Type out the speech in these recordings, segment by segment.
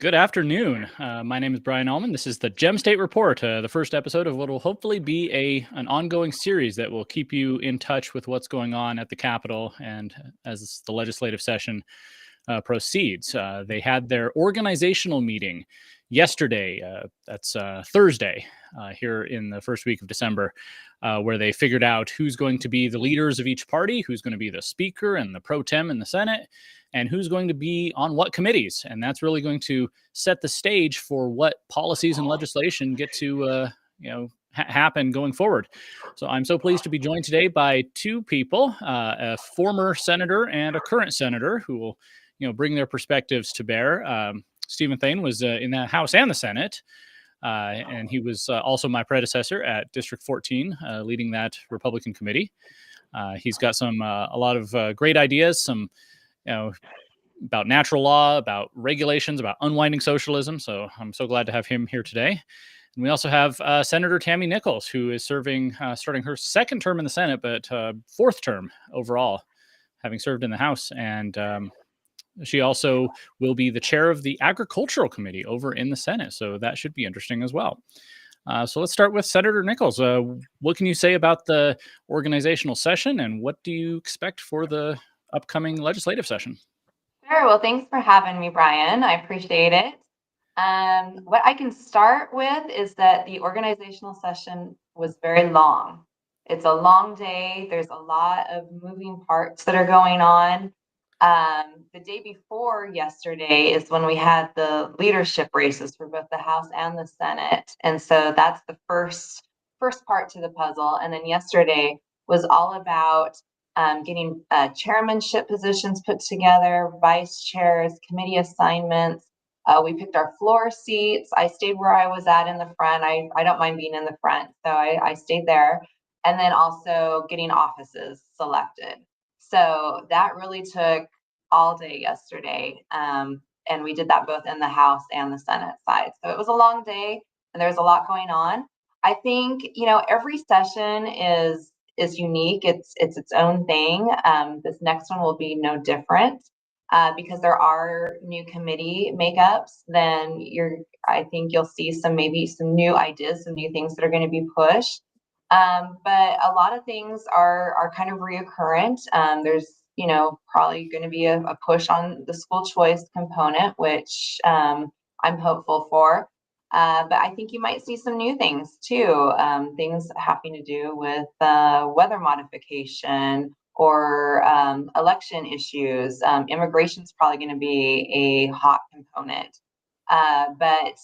Good afternoon. My name is Brian Allman. This is the Gem State Report, the first episode of what will hopefully be an ongoing series that will keep you in touch with what's going on at the Capitol and as the legislative session proceeds. They had their organizational meeting yesterday. That's Thursday here in the first week of December, where they figured out who's going to be the leaders of each party, who's going to be the speaker and the pro tem in the Senate, and who's going to be on what committees. And that's really going to set the stage for what policies and legislation get to happen going forward. So I'm so pleased to be joined today by two people, a former senator and a current senator who will bring their perspectives to bear. Steven Thayn was in the House and the Senate, and he was also my predecessor at District 14, leading that Republican committee. He's got a lot of great ideas, about natural law, about regulations, about unwinding socialism. So I'm so glad to have him here today. And we also have Senator Tammy Nichols, who is starting her second term in the Senate, but fourth term overall, having served in the House. And she also will be the chair of the Agricultural Committee over in the Senate. So that should be interesting as well. So let's start with Senator Nichols. What can you say about the organizational session, and what do you expect for the upcoming legislative session? Sure. Well, thanks for having me, Brian. I appreciate it. What I can start with is that the organizational session was very long. It's a long day. There's a lot of moving parts that are going on. The day before yesterday is when we had the leadership races for both the House and the Senate. And so that's the first part to the puzzle. And then yesterday was all about getting chairmanship positions put together, vice chairs, committee assignments. We picked our floor seats. I stayed where I was at in the front. I don't mind being in the front, so I stayed there. And then also getting offices selected. So that really took all day yesterday. And we did that both in the House and the Senate side. So it was a long day, and there's a lot going on. I think, every session is unique. It's its own thing. This next one will be no different because there are new committee makeups. Then I think you'll see maybe some new ideas, some new things that are going to be pushed. But a lot of things are kind of reoccurrent. There's probably going to be a push on the school choice component, which I'm hopeful for. But I think you might see some new things too, things having to do with weather modification or election issues. Immigration is probably going to be a hot component. But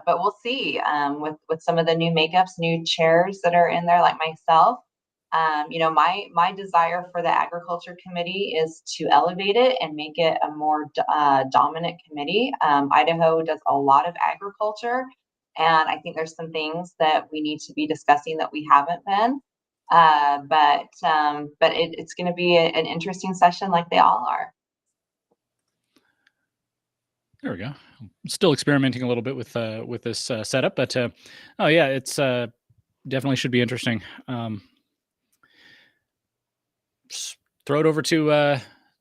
we'll see with some of the new makeups, new chairs that are in there, like myself. My desire for the Agriculture Committee is to elevate it and make it a more dominant committee. Idaho does a lot of agriculture, and I think there's some things that we need to be discussing that we haven't been. But it's going to be an interesting session, like they all are. There we go. I'm still experimenting a little bit with this setup, but it's definitely should be interesting. Throw it over to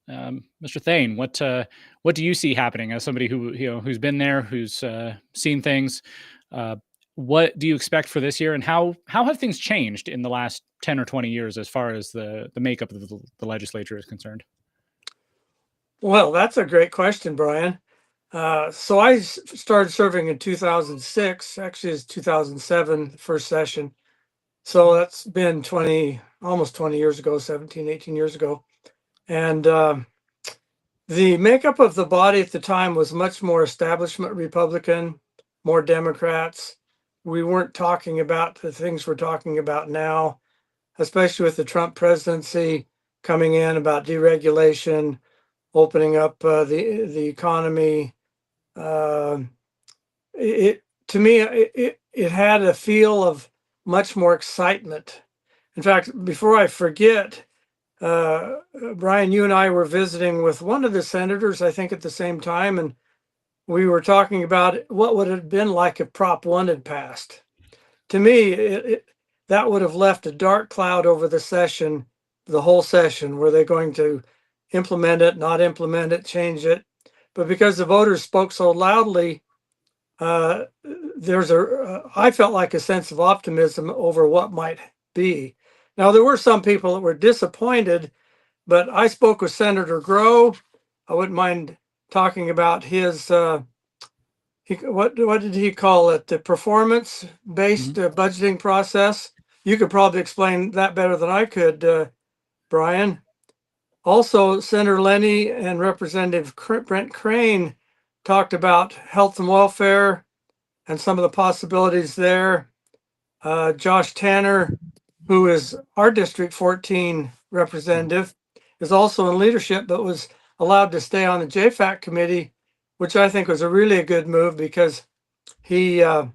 Mr. Thayn. What do you see happening as somebody who's been there, who's seen things? What do you expect for this year, and how have things changed in the last 10 or 20 years as far as the makeup of the legislature is concerned? Well, that's a great question, Brian. So I started serving in 2006. Actually, it's 2007, first session. So that's been almost 20 years ago, 17, 18 years ago. And the makeup of the body at the time was much more establishment Republican, more Democrats. We weren't talking about the things we're talking about now, especially with the Trump presidency coming in about deregulation, opening up the economy. To me, it had a feel of much more excitement. In fact, before I forget, Brian, you and I were visiting with one of the senators, I think at the same time, and we were talking about what would it have been like if Prop 1 had passed. To me, that would have left a dark cloud over the session, the whole session. Were they going to implement it, not implement it, change it? But because the voters spoke so loudly there's I felt like a sense of optimism over what might be. Now, there were some people that were disappointed, but I spoke with Senator Grow. I wouldn't mind talking about his, what did he call it? The performance-based budgeting process. You could probably explain that better than I could, Brian. Also, Senator Lenny and Representative Brent Crane talked about health and welfare and some of the possibilities there. Josh Tanner, who is our District 14 representative, is also in leadership, but was allowed to stay on the JFAC committee, which I think was a really a good move because he has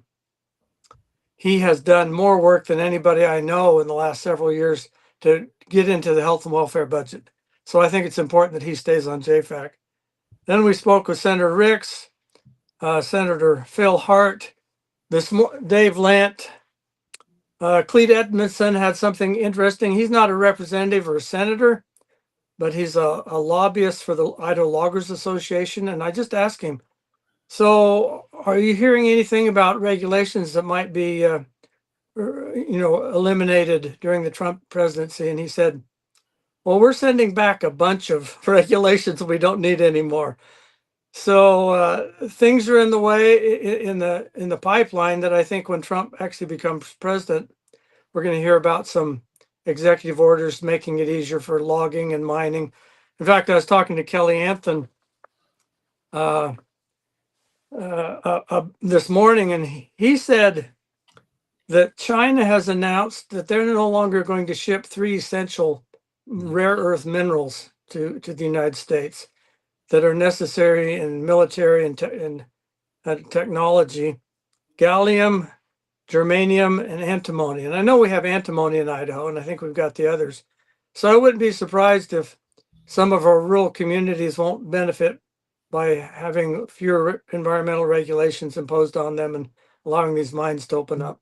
done more work than anybody I know in the last several years to get into the health and welfare budget. So I think it's important that he stays on JFAC. Then we spoke with Senator Ricks, Senator Phil Hart, Dave Lant, Clete Edmondson had something interesting. He's not a representative or a senator, but he's a lobbyist for the Idaho Loggers Association. And I just asked him, so are you hearing anything about regulations that might be, eliminated during the Trump presidency? And he said, well, we're sending back a bunch of regulations we don't need anymore. So things are in the way in the pipeline that I think when Trump actually becomes president, we're going to hear about some executive orders making it easier for logging and mining. In fact, I was talking to Kelly Anthon this morning, and he said that China has announced that they're no longer going to ship 3 essential rare earth minerals to the United States that are necessary in military and technology: gallium, germanium, and antimony. And I know we have antimony in Idaho, and I think we've got the others. So I wouldn't be surprised if some of our rural communities won't benefit by having fewer environmental regulations imposed on them and allowing these mines to open up.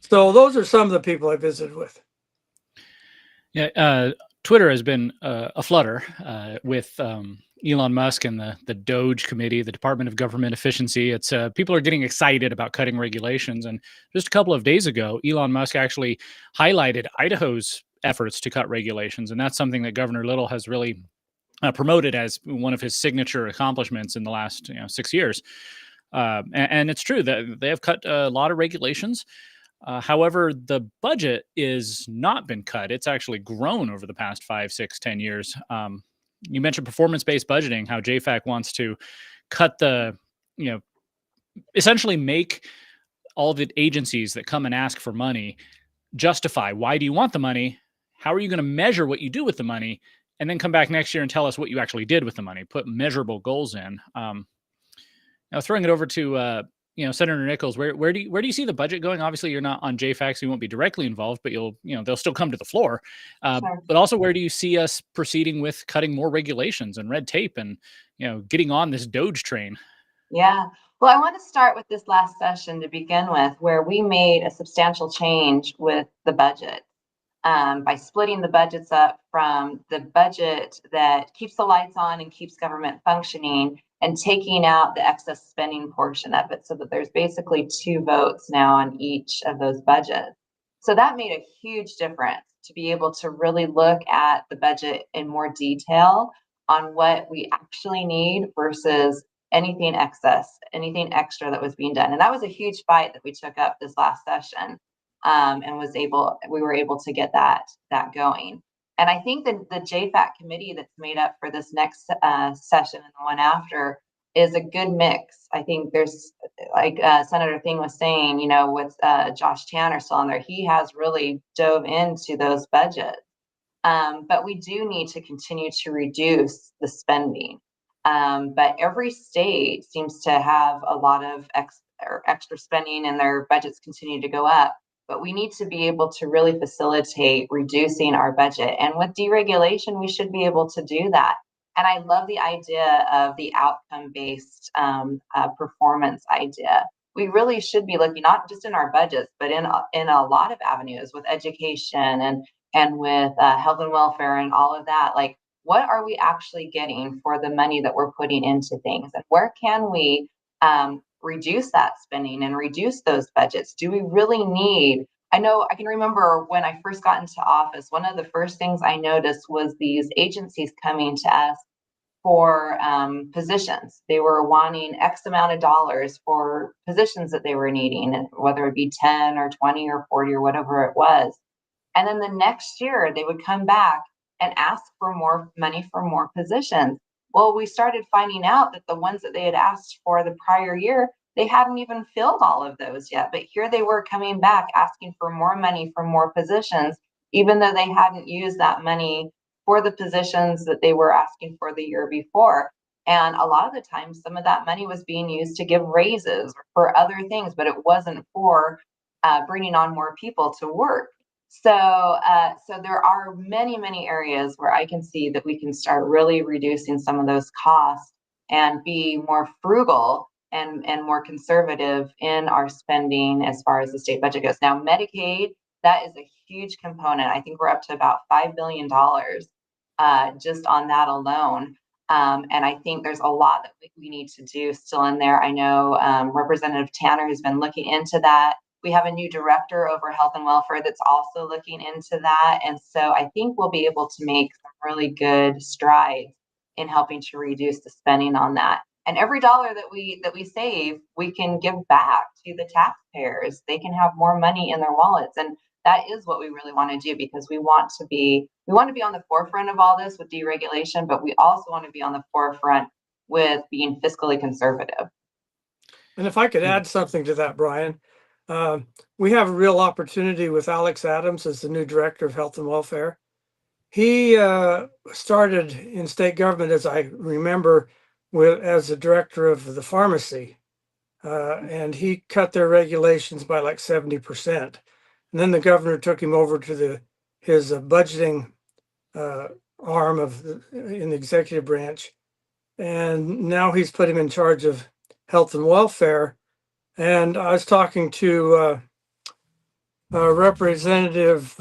So those are some of the people I visited with. Yeah, Twitter has been a flutter with Elon Musk and the DOGE committee, the Department of Government Efficiency. It's people are getting excited about cutting regulations. And just a couple of days ago, Elon Musk actually highlighted Idaho's efforts to cut regulations. And that's something that Governor Little has really promoted as one of his signature accomplishments in the last 6 years. And it's true that they have cut a lot of regulations. However, the budget is not been cut. It's actually grown over the past 5, 6, 10 years. You mentioned performance-based budgeting, how JFAC wants to cut essentially make all the agencies that come and ask for money justify, why do you want the money? How are you going to measure what you do with the money? And then come back next year and tell us what you actually did with the money, put measurable goals in. Now throwing it over to Senator Nichols, where do you see the budget going? Obviously, you're not on JFAC, so you won't be directly involved, but they'll still come to the floor. Sure. But also, where do you see us proceeding with cutting more regulations and red tape and getting on this DOGE train? Yeah. Well, I want to start with this last session to begin with, where we made a substantial change with the budget by splitting the budgets up from the budget that keeps the lights on and keeps government functioning and taking out the excess spending portion of it so that there's basically 2 votes now on each of those budgets. So that made a huge difference to be able to really look at the budget in more detail on what we actually need versus anything excess, anything extra that was being done. And that was a huge fight that we took up this last session, and we were able to get that going. And I think that the JFAC committee that's made up for this next session and the one after is a good mix. I think there's, like Senator Thayn was saying, with Josh Tanner still on there, he has really dove into those budgets. But we do need to continue to reduce the spending. But every state seems to have a lot of extra spending and their budgets continue to go up. But we need to be able to really facilitate reducing our budget. And with deregulation, we should be able to do that. And I love the idea of the outcome-based performance idea. We really should be looking not just in our budgets, but in a lot of avenues with education and with health and welfare and all of that. Like, what are we actually getting for the money that we're putting into things? And where can we reduce that spending and reduce those budgets? Do we really need? I know I can remember when I first got into office, one of the first things I noticed was these agencies coming to us for positions. They were wanting X amount of dollars for positions that they were needing, whether it be 10 or 20 or 40 or whatever it was. And then the next year they would come back and ask for more money for more positions. Well, we started finding out that the ones that they had asked for the prior year, they hadn't even filled all of those yet. But here they were coming back asking for more money for more positions, even though they hadn't used that money for the positions that they were asking for the year before. And a lot of the time, some of that money was being used to give raises or for other things, but it wasn't for bringing on more people to work. So there are many, many areas where I can see that we can start really reducing some of those costs and be more frugal and more conservative in our spending as far as the state budget goes. Now, Medicaid, that is a huge component. I think we're up to about $5 billion just on that alone. And I think there's a lot that we need to do still in there. I know Representative Tanner has been looking into that. We have a new director over health and welfare that's also looking into that. And so I think we'll be able to make some really good strides in helping to reduce the spending on that. And every dollar that we save, we can give back to the taxpayers. They can have more money in their wallets. And that is what we really want to do, because we want to be on the forefront of all this with deregulation, but we also want to be on the forefront with being fiscally conservative. And if I could add something to that, Brian, we have a real opportunity with Alex Adams as the new director of health and welfare. He started in state government, as I remember, as the director of the pharmacy, and he cut their regulations by like 70%. And then the governor took him over to his budgeting arm in the executive branch, and now he's put him in charge of health and welfare. And I was talking to Representative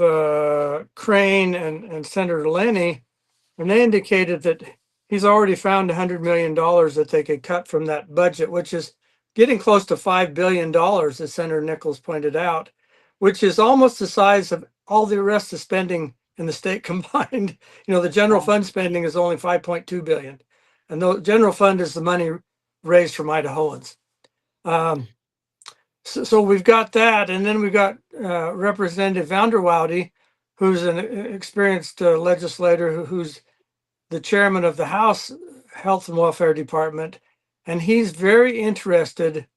Crane and Senator Lenny, and they indicated that he's already found $100 million that they could cut from that budget, which is getting close to $5 billion, as Senator Nichols pointed out, which is almost the size of all the rest of spending in the state combined. The general fund spending is only $5.2 billion, and the general fund is the money raised from Idahoans. So we've got that, and then we've got Representative Vanderwoude, who's an experienced legislator who's the chairman of the House Health and Welfare Department, and he's very interested.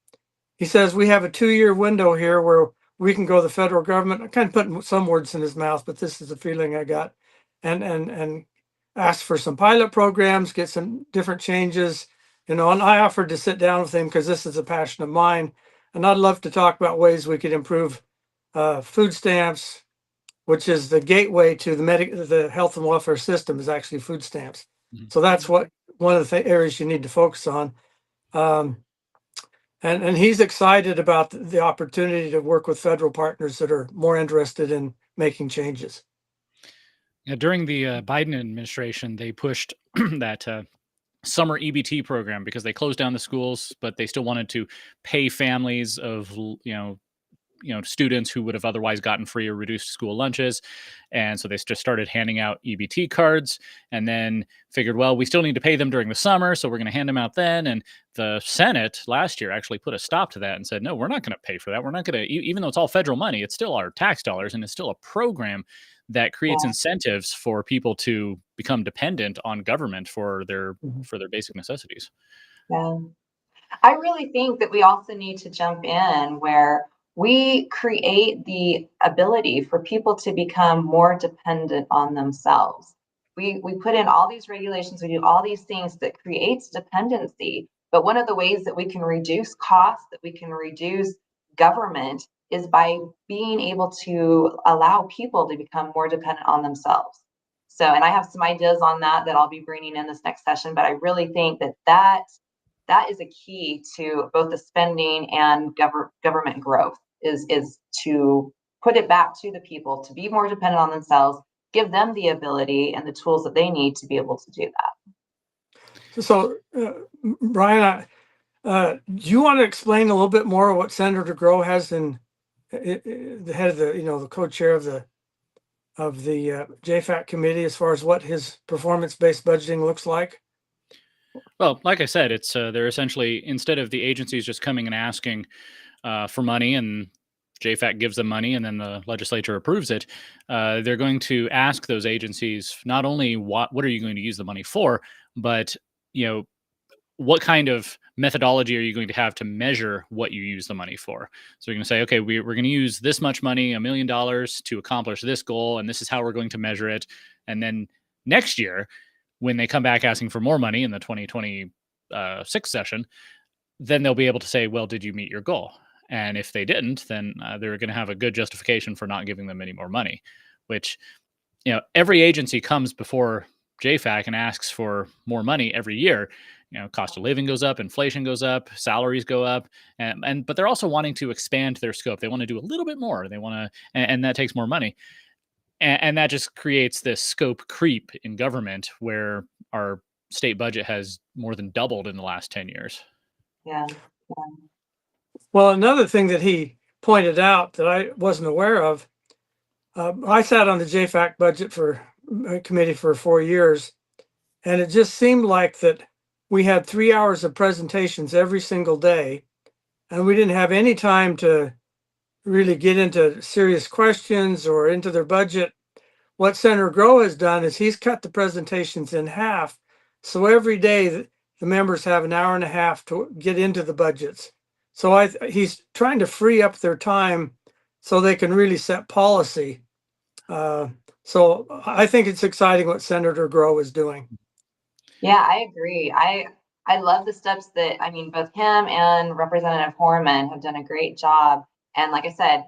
He says we have a 2-year window here where we can go to the federal government. I kind of put some words in his mouth, but this is the feeling I got, and ask for some pilot programs, get some different changes, and I offered to sit down with him because this is a passion of mine. And I'd love to talk about ways we could improve food stamps, which is the gateway to the health and welfare system, is actually food stamps. Mm-hmm. So that's one of the areas you need to focus on. And he's excited about the opportunity to work with federal partners that are more interested in making changes. Yeah, during the Biden administration, they pushed that summer EBT program because they closed down the schools, but they still wanted to pay families of students who would have otherwise gotten free or reduced school lunches. And so they just started handing out EBT cards, and then figured, well, we still need to pay them during the summer, so we're going to hand them out then. And the Senate last year actually put a stop to that and said, no, we're not going to pay for that. We're not going to, even though it's all federal money, it's still our tax dollars, and it's still a program that creates incentives for people to become dependent on government for their basic necessities. Yeah. I really think that we also need to jump in where we create the ability for people to become more dependent on themselves. We put in all these regulations, we do all these things that creates dependency. But one of the ways that we can reduce costs, that we can reduce government, is by being able to allow people to become more dependent on themselves. So, and I have some ideas on that I'll be bringing in this next session, but I really think that is a key to both the spending and government growth, is to put it back to the people to be more dependent on themselves, give them the ability and the tools that they need to be able to do that. So, Brian, Do you want to explain a little bit more what Senator Grow has in the head of the, the co-chair of the JFAC committee as far as what his performance-based budgeting looks like? Well, like I said, it's they're essentially, instead of the agencies just coming and asking for money and JFAC gives them money and then the legislature approves it, they're going to ask those agencies not only what are you going to use the money for, but you know what kind of methodology are you going to have to measure what you use the money for? So you're going to say, okay, we're going to use this much money, $1 million, to accomplish this goal, and this is how we're going to measure it. And then next year, when they come back asking for more money in the 2026 session, then they'll be able to say, well, did you meet your goal? And if they didn't, then they're going to have a good justification for not giving them any more money, which, every agency comes before JFAC and asks for more money every year. Cost of living goes up, inflation goes up, salaries go up, but they're also wanting to expand their scope. They want to do a little bit more. They want to, and that takes more money. And that just creates this scope creep in government where our state budget has more than doubled in the last 10 years. Yeah. Well, another thing that he pointed out that I wasn't aware of, I sat on the JFAC budget committee for 4 years, and it just seemed like that we had 3 hours of presentations every single day, and we didn't have any time to really get into serious questions or into their budget. What Senator Grow has done is he's cut the presentations in half. So every day the members have an hour and a half to get into the budgets. So he's trying to free up their time so they can really set policy. So I think it's exciting what Senator Grow is doing. Yeah, I agree. I love the steps that, both him and Representative Horman have done a great job. And like I said,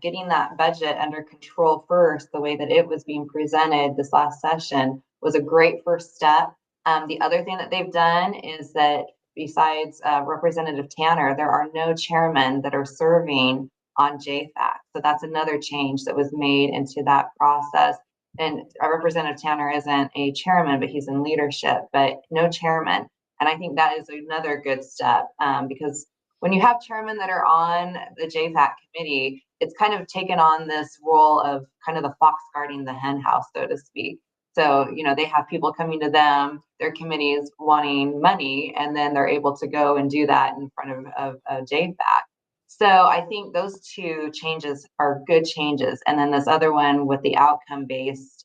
getting that budget under control first, the way that it was being presented this last session, was a great first step. The other thing that they've done is that besides Representative Tanner, there are no chairmen that are serving on JFAC. So that's another change that was made into that process. And Representative Tanner isn't a chairman, but he's in leadership, but no chairman. And I think that is another good step, because when you have chairmen that are on the JFAC committee, it's kind of taken on this role of kind of the fox guarding the hen house, so to speak. So, they have people coming to them, their committees wanting money, and then they're able to go and do that in front of JFAC. So I think those two changes are good changes. And then this other one with the outcome-based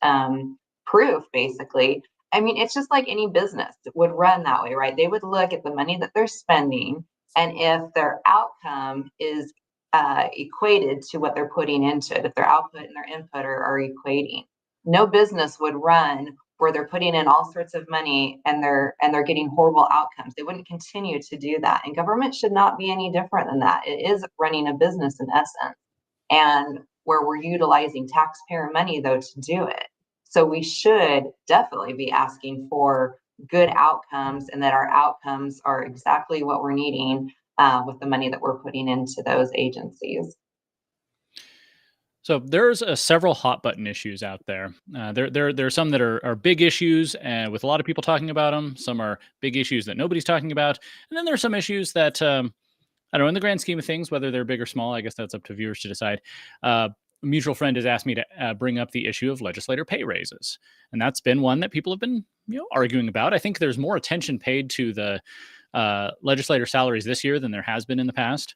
proof, basically, it's just like any business would run that way, right? They would look at the money that they're spending, and if their outcome is equated to what they're putting into it, if their output and their input are equating, no business would run where they're putting in all sorts of money and they're getting horrible outcomes. They wouldn't continue to do that. And government should not be any different than that. It is running a business in essence, and where we're utilizing taxpayer money though to do it. So we should definitely be asking for good outcomes, and that our outcomes are exactly what we're needing with the money that we're putting into those agencies. So there's several hot button issues out there. There are some that are big issues with a lot of people talking about them. Some are big issues that nobody's talking about. And then there are some issues that, I don't know, in the grand scheme of things, whether they're big or small, I guess that's up to viewers to decide. A mutual friend has asked me to bring up the issue of legislator pay raises. And that's been one that people have been arguing about. I think there's more attention paid to the legislator salaries this year than there has been in the past.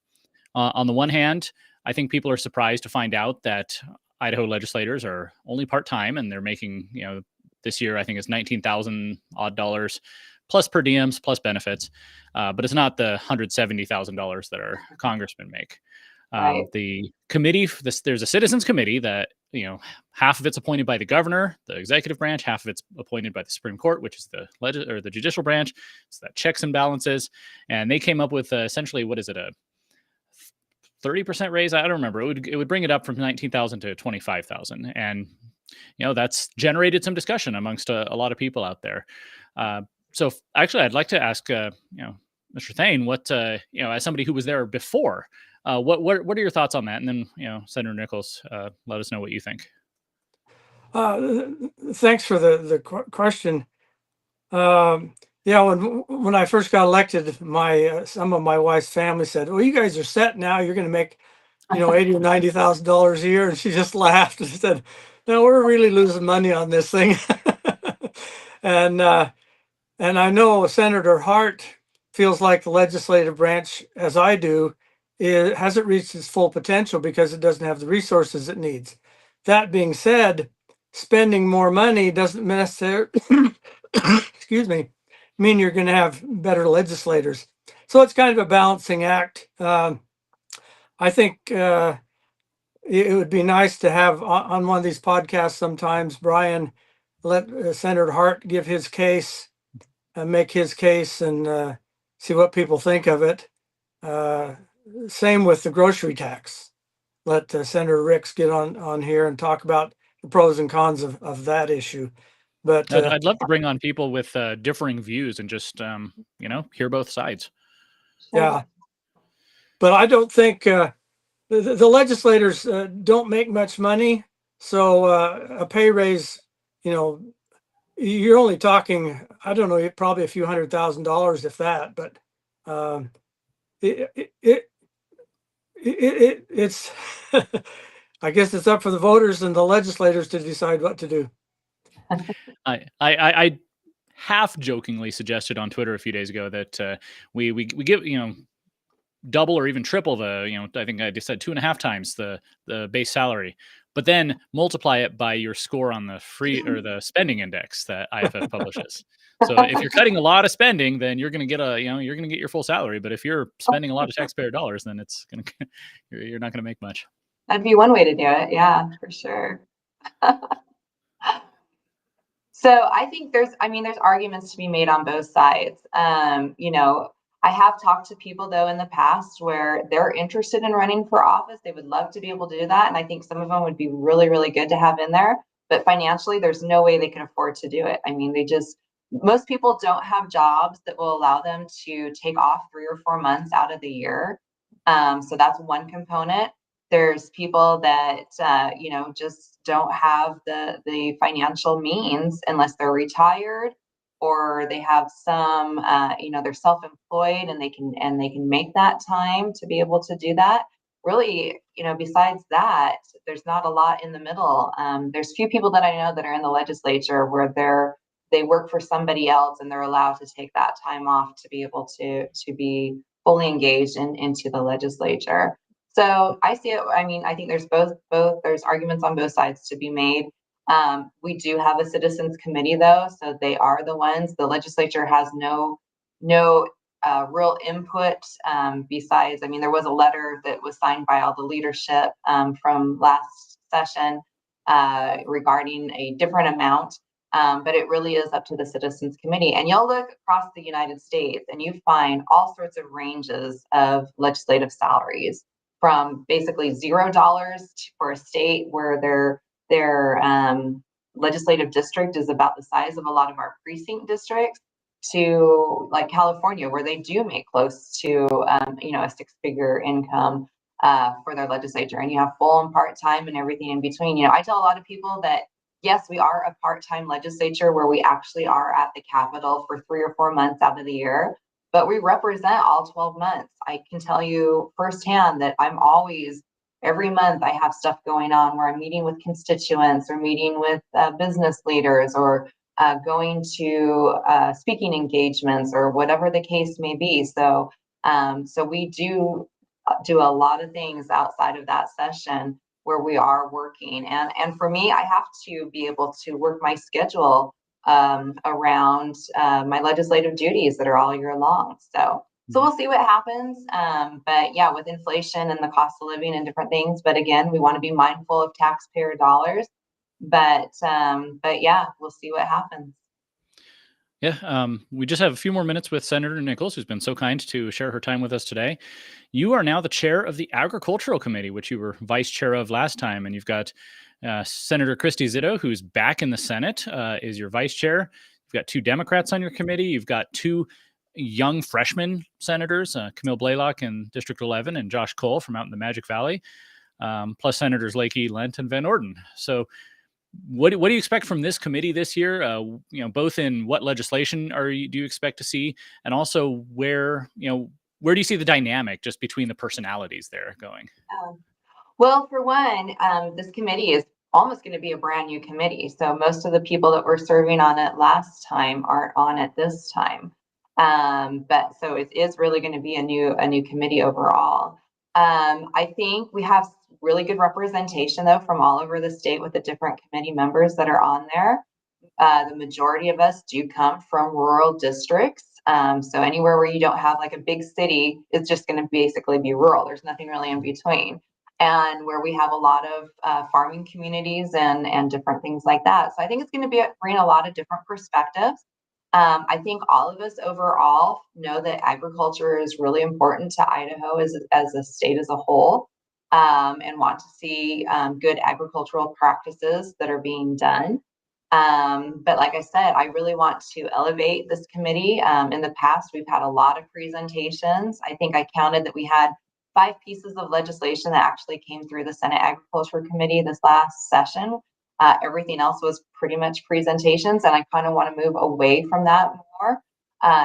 On the one hand, I think people are surprised to find out that Idaho legislators are only part-time, and they're making, this year, I think it's $19,000 odd dollars plus per diems plus benefits. But it's not the $170,000 that our congressmen make. Right. The committee, there's a citizens committee that, half of it's appointed by the governor, the executive branch, half of it's appointed by the Supreme Court, which is the judicial branch. So that checks and balances. And they came up with essentially, what is it, a 30% raise? I don't remember. It would bring it up from 19,000 to 25,000. And, that's generated some discussion amongst a lot of people out there. So actually, I'd like to ask, Mr. Thayn, what, as somebody who was there before, what are your thoughts on that? And then, Senator Nichols, let us know what you think. Thanks for the question. Yeah, when I first got elected, some of my wife's family said, "Well, you guys are set now. You're going to make, $80 or $90,000 a year." And she just laughed and said, "No, we're really losing money on this thing." and and I know Senator Hart feels like the legislative branch, as I do, it hasn't reached its full potential because it doesn't have the resources it needs. That being said, spending more money doesn't necessarily, excuse me, mean you're going to have better legislators. So it's kind of a balancing act. I think it would be nice to have on one of these podcasts sometimes, Brian, let Senator Hart give his case, make his case, and see what people think of it. Same with the grocery tax. Let Senator Ricks get on here and talk about the pros and cons of that issue. But I'd love to bring on people with differing views and just hear both sides. yeah, but I don't think the legislators don't make much money, so a pay raise, you're only talking, I don't know, probably a few $100,000 if that. But it's I guess it's up for the voters and the legislators to decide what to do. I half jokingly suggested on Twitter a few days ago that we give double or even triple the I think I just said 2.5 times the base salary, but then multiply it by your score on the free or the spending index that IFF publishes. So if you're cutting a lot of spending, then you're going to get you're going to get your full salary. But if you're spending a lot of taxpayer dollars, then it's going to you're not going to make much. That'd be one way to do it. Yeah, for sure. So I think there's arguments to be made on both sides. I have talked to people though in the past where they're interested in running for office. They would love to be able to do that. And I think some of them would be really, really good to have in there. But financially, there's no way they can afford to do it. I mean, most people don't have jobs that will allow them to take off 3 or 4 months out of the year. So that's one component. There's people that just don't have the financial means unless they're retired or they have some they're self-employed and they can make that time to be able to do that. Really, besides that, there's not a lot in the middle. There's few people that I know that are in the legislature where they work for somebody else and they're allowed to take that time off to be able to be fully engaged into the legislature. So I see it. I mean, I think there's there's arguments on both sides to be made. We do have a citizens committee though, so they are the ones. The legislature has no real input besides. I mean, there was a letter that was signed by all the leadership from last session regarding a different amount. But it really is up to the citizens committee. And you'll look across the United States and you find all sorts of ranges of legislative salaries, from basically $0 for a state where their legislative district is about the size of a lot of our precinct districts, to like California, where they do make close to a 6-figure income for their legislature, and you have full and part-time and everything in between. I tell a lot of people that yes, we are a part-time legislature where we actually are at the Capitol for 3 or 4 months out of the year, but we represent all 12 months. I can tell you firsthand that every month I have stuff going on where I'm meeting with constituents or meeting with business leaders or going to speaking engagements or whatever the case may be. So we do a lot of things outside of that session where we are working. And for me, I have to be able to work my schedule around my legislative duties that are all year long. So we'll see what happens. But yeah, with inflation and the cost of living and different things. But again, we want to be mindful of taxpayer dollars. But yeah, we'll see what happens. Yeah, we just have a few more minutes with Senator Nichols, who's been so kind to share her time with us today. You are now the chair of the Agricultural Committee, which you were vice chair of last time, and you've got Senator Christy Zito, who's back in the Senate, is your vice chair. You've got 2 Democrats on your committee. You've got 2 young freshman senators, Camille Blaylock in District 11 and Josh Cole from out in the Magic Valley, plus Senators Lakey, Lent, and Van Orden. So what do you expect from this committee this year? Both in what legislation do you expect to see, and also where do you see the dynamic just between the personalities there going? Well, for one, this committee is almost going to be a brand new committee. So most of the people that were serving on it last time aren't on it this time. But so it is really going to be a new committee overall. I think we have really good representation though from all over the state with the different committee members that are on there. The majority of us do come from rural districts. So anywhere where you don't have like a big city, it's just going to basically be rural. There's nothing really in between. And where we have a lot of farming communities and different things like that. So I think it's going to bring a lot of different perspectives. I think all of us overall know that agriculture is really important to Idaho as a state as a whole, and want to see good agricultural practices that are being done. But like I said, I really want to elevate this committee. In the past, we've had a lot of presentations. I think I counted that we had 5 pieces of legislation that actually came through the Senate Agriculture Committee this last session. Everything else was pretty much presentations, and I kind of want to move away from that more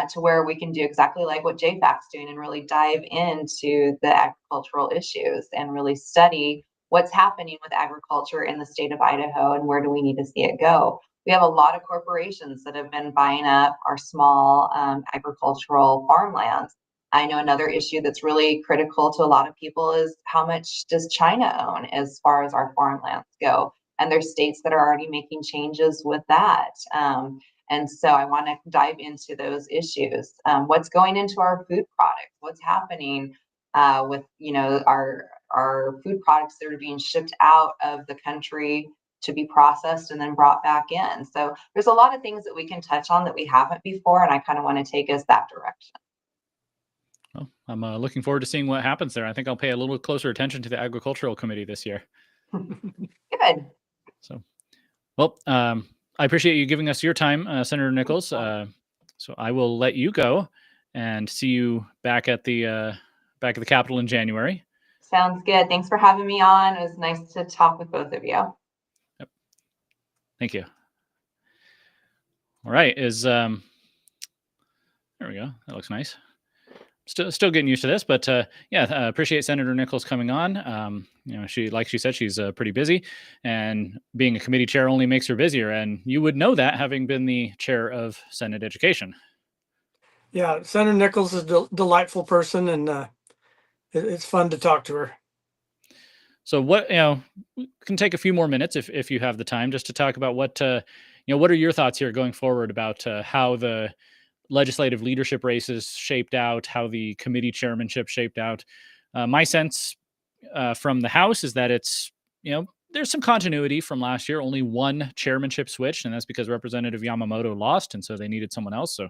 to where we can do exactly like what JFAC's doing and really dive into the agricultural issues and really study what's happening with agriculture in the state of Idaho and where do we need to see it go. We have a lot of corporations that have been buying up our small agricultural farmlands. I know another issue that's really critical to a lot of people is how much does China own as far as our farmlands go? And there's states that are already making changes with that. And so I want to dive into those issues. What's going into our food products? What's happening with our food products that are being shipped out of the country to be processed and then brought back in? So there's a lot of things that we can touch on that we haven't before, and I kind of want to take us that direction. Well, I'm looking forward to seeing what happens there. I think I'll pay a little closer attention to the Agricultural Committee this year. Good. So, well, I appreciate you giving us your time, Senator Nichols. So I will let you go and see you back at the Capitol in January. Sounds good. Thanks for having me on. It was nice to talk with both of you. Yep. Thank you. All right. There we go. That looks nice. Still getting used to this, but appreciate Senator Nichols coming on. She said, she's pretty busy, and being a committee chair only makes her busier. And you would know that, having been the chair of Senate Education. Yeah, Senator Nichols is a delightful person, and it's fun to talk to her. So we can take a few more minutes if you have the time, just to talk about what are your thoughts here going forward about how the legislative leadership races shaped out, how the committee chairmanship shaped out. My sense from the House is that it's, there's some continuity from last year. Only one chairmanship switched, and that's because Representative Yamamoto lost, and so they needed someone else. So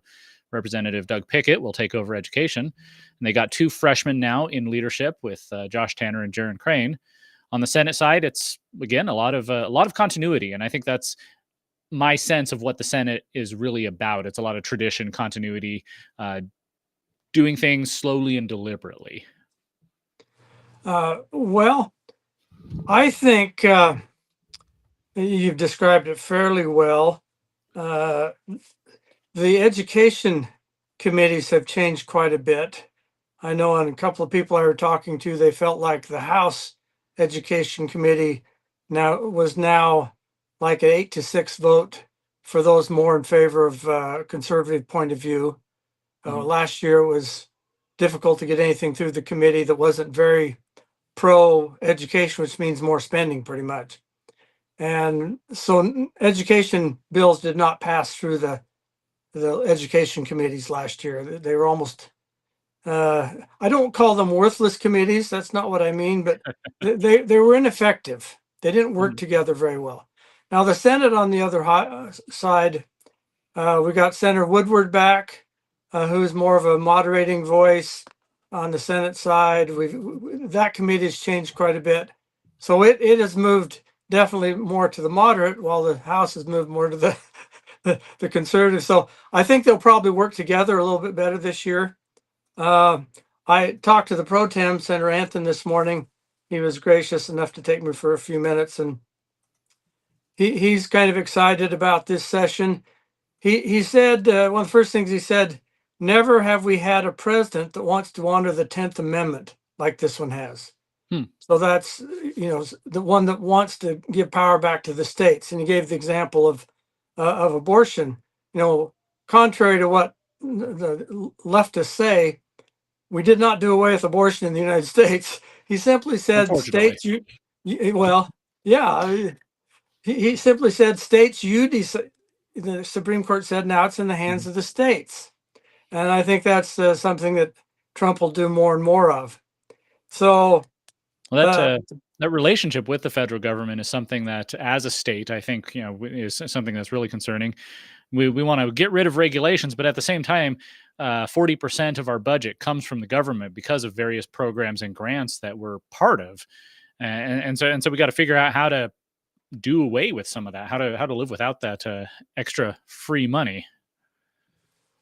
Representative Doug Pickett will take over education. And they got 2 freshmen now in leadership with Josh Tanner and Jaron Crane. On the Senate side, it's, again, a lot of continuity, and I think that's my sense of what the Senate is really about. It's a lot of tradition, continuity, doing things slowly and deliberately. Well, I think you've described it fairly well. The education committees have changed quite a bit. I know on a couple of people I were talking to, they felt like the House Education Committee was now like an 8-6 vote for those more in favor of conservative point of view. Last year it was difficult to get anything through the committee that wasn't very pro education, which means more spending pretty much. And so education bills did not pass through the education committees last year. They were almost, I don't call them worthless committees. That's not what I mean, but they were ineffective. They didn't work together very well. Now the Senate on the other side, we got Senator Woodward back, who's more of a moderating voice on the Senate side. That committee has changed quite a bit. So it has moved definitely more to the moderate, while the House has moved more to the conservative. So I think they'll probably work together a little bit better this year. I talked to the pro tem, Senator Anthony, this morning. He was gracious enough to take me for a few minutes, and he's kind of excited about this session. He said one of the first things he said, never have we had a president that wants to honor the 10th Amendment like this one has. So that's, the one that wants to give power back to the states. And he gave the example of abortion. Contrary to what the leftists say, we did not do away with abortion in the United States. He simply said, states, well, yeah, he simply said, states, you decide. The Supreme Court said now it's in the hands of the states. And I think that's something that Trump will do more and more of. So that relationship with the federal government is something that, as a state, I think is something that's really concerning. We want to get rid of regulations, but at the same time, 40% of our budget comes from the government because of various programs and grants that we're part of, and so we got to figure out how to do away with some of that, how to live without that extra free money.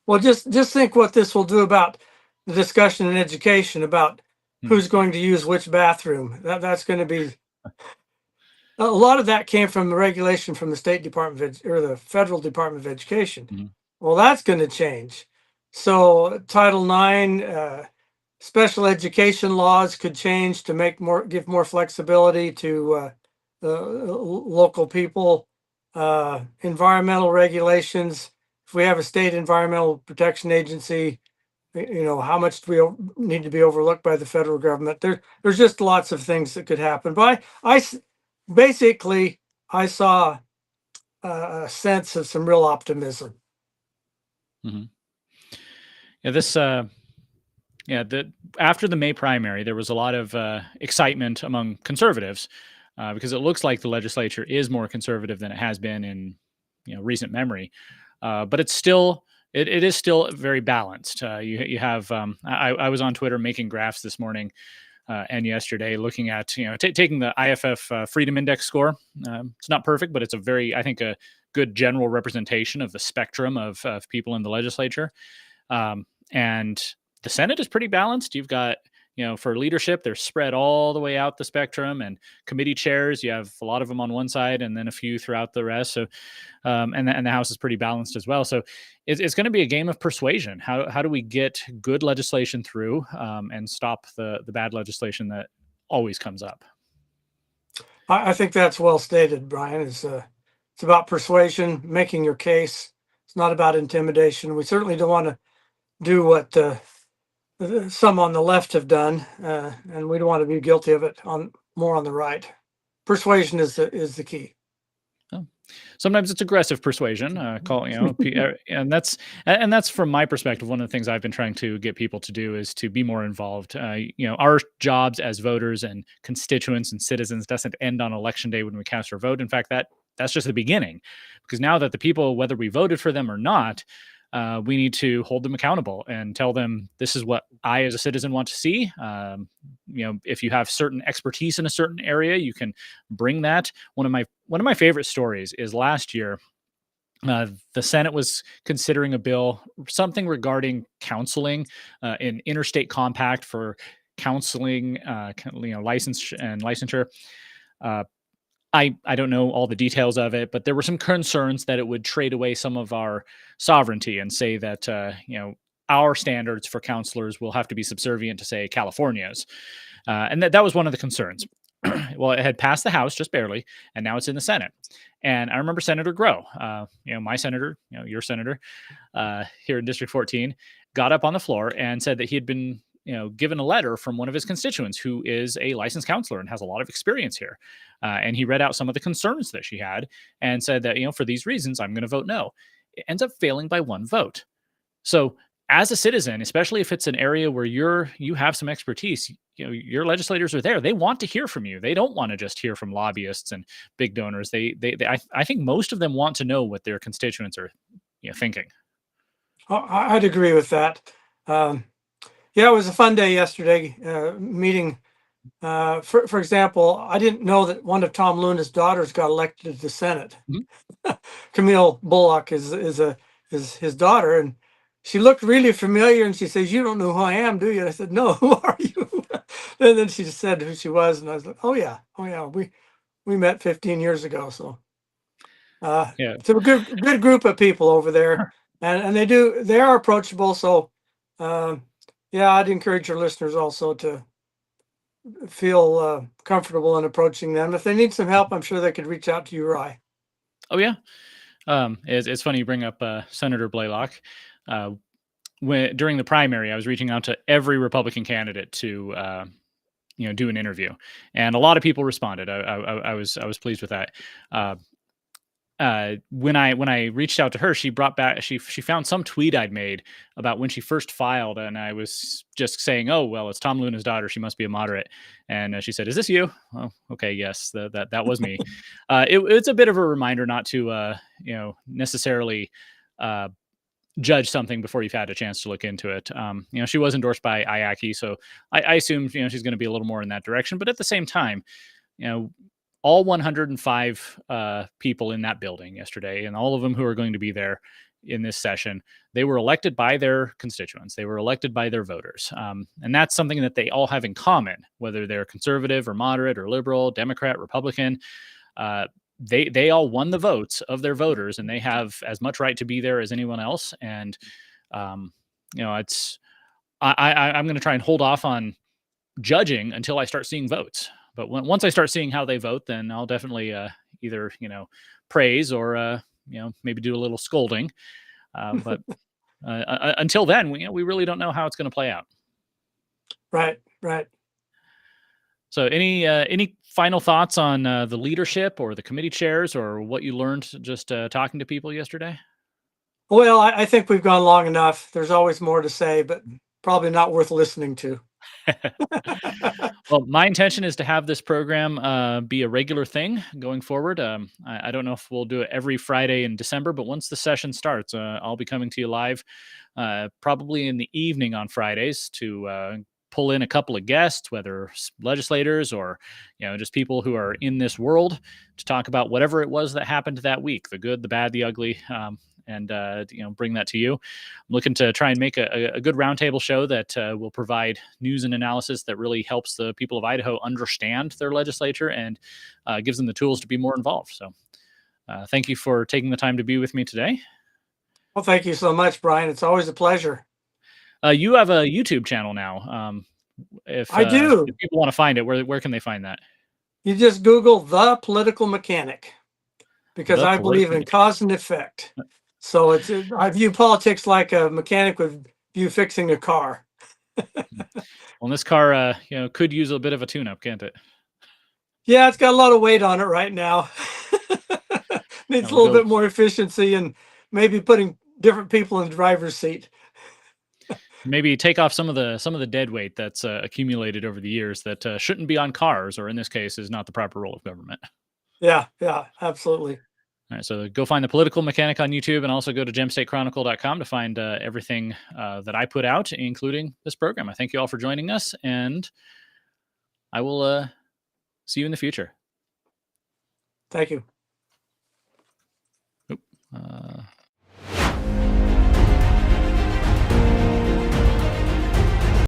Well, just think what this will do about the discussion in education about who's going to use which bathroom. That's going to be a lot of that came from the regulation from the State Department or the Federal Department of Education. Well, that's going to change. So Title IX, special education laws could change to give more flexibility to local people. Environmental regulations. If we have a state environmental protection agency, how much do we need to be overlooked by the federal government? There's just lots of things that could happen. But I saw a sense of some real optimism. After the May primary, there was a lot of excitement among conservatives because it looks like the legislature is more conservative than it has been in recent memory. But it's still it is still very balanced. You have I was on Twitter making graphs this morning and yesterday, looking at taking the IFF Freedom Index score. It's not perfect, but it's I think a good general representation of the spectrum of people in the legislature. And the Senate is pretty balanced. You've got for leadership, they're spread all the way out the spectrum, and committee chairs, you have a lot of them on one side and then a few throughout the rest. So, and the House is pretty balanced as well. So it's going to be a game of persuasion. How do we get good legislation through and stop the bad legislation that always comes up? I think that's well stated, Brian. It's about persuasion, making your case. It's not about intimidation. We certainly don't want to do what some on the left have done, and we don't want to be guilty of it more on the right. Persuasion is the key. Sometimes it's aggressive persuasion, and that's from my perspective. One of the things I've been trying to get people to do is to be more involved. Our jobs as voters and constituents and citizens doesn't end on election day when we cast our vote. In fact, that's just the beginning, because now that the people, whether we voted for them or not, we need to hold them accountable and tell them this is what I, as a citizen, want to see. If you have certain expertise in a certain area, you can bring that. One of my favorite stories is last year. The Senate was considering a bill, something regarding counseling, an interstate compact for counseling, license and licensure. I don't know all the details of it, but there were some concerns that it would trade away some of our sovereignty and say that, our standards for counselors will have to be subservient to, say, California's. And that was one of the concerns. Well, it had passed the House just barely, and now it's in the Senate. And I remember Senator Groh, my senator, your senator here in District 14, got up on the floor and said that he had been given a letter from one of his constituents who is a licensed counselor and has a lot of experience here. And he read out some of the concerns that she had and said that, for these reasons, I'm going to vote no. It ends up failing by one vote. So as a citizen, especially if it's an area where you have some expertise, your legislators are there. They want to hear from you. They don't want to just hear from lobbyists and big donors. I think most of them want to know what their constituents are thinking. I'd agree with that. Yeah, it was a fun day yesterday, meeting. For example, I didn't know that one of Tom Luna's daughters got elected to the Senate. Camille Bullock is his daughter, and she looked really familiar. And she says, "You don't know who I am, do you?" And I said, "No, who are you?" And then she just said who she was, and I was like, "Oh yeah, we met 15 years ago." So Yeah. It's a good group of people over there, and they are approachable. So, yeah, I'd encourage your listeners also to feel comfortable in approaching them. If they need some help, I'm sure they could reach out to you or I. Oh yeah. It's funny you bring up Senator Blaylock. During the primary, I was reaching out to every Republican candidate to do an interview, and a lot of people responded. I was pleased with that. When I reached out to her, she brought back she found some tweet I'd made about when she first filed, and I was just saying, "Oh well, it's Tom Luna's daughter. She must be a moderate." And she said, "Is this you?" Oh, okay, yes, that was me. It's a bit of a reminder not to necessarily judge something before you've had a chance to look into it. She was endorsed by IACI, so I assume she's going to be a little more in that direction. But at the same time, all 105 people in that building yesterday, and all of them who are going to be there in this session, they were elected by their constituents. They were elected by their voters. And that's something that they all have in common, whether they're conservative or moderate or liberal, Democrat, Republican. They all won the votes of their voters, and they have as much right to be there as anyone else. And, I'm going to try and hold off on judging until I start seeing votes. But once I start seeing how they vote, then I'll definitely either praise or maybe do a little scolding. But until then, we really don't know how it's going to play out. Right. So, any final thoughts on the leadership or the committee chairs or what you learned just talking to people yesterday? Well, I think we've gone long enough. There's always more to say, but probably not worth listening to. Well, my intention is to have this program be a regular thing going forward. I don't know if we'll do it every Friday in December, but once the session starts, I'll be coming to you live, probably in the evening on Fridays to pull in a couple of guests, whether legislators or just people who are in this world, to talk about whatever it was that happened that week, the good, the bad, the ugly. And bring that to you. I'm looking to try and make a good roundtable show that will provide news and analysis that really helps the people of Idaho understand their legislature and gives them the tools to be more involved. So thank you for taking the time to be with me today. Well, thank you so much, Brian. It's always a pleasure. You have a YouTube channel now. If I do. If people want to find it, where can they find that? You just Google The Political Mechanic, because I believe in cause and effect. So I view politics like a mechanic would view fixing a car. Well, this car, could use a bit of a tune-up, can't it? Yeah, it's got a lot of weight on it right now. Needs a little bit more efficiency and maybe putting different people in the driver's seat. Maybe take off some of the dead weight that's accumulated over the years that shouldn't be on cars, or in this case, is not the proper role of government. Yeah, absolutely. All right, so go find The Political Mechanic on YouTube, and also go to gemstatechronicle.com to find everything that I put out, including this program. I thank you all for joining us, and I will see you in the future. Thank you.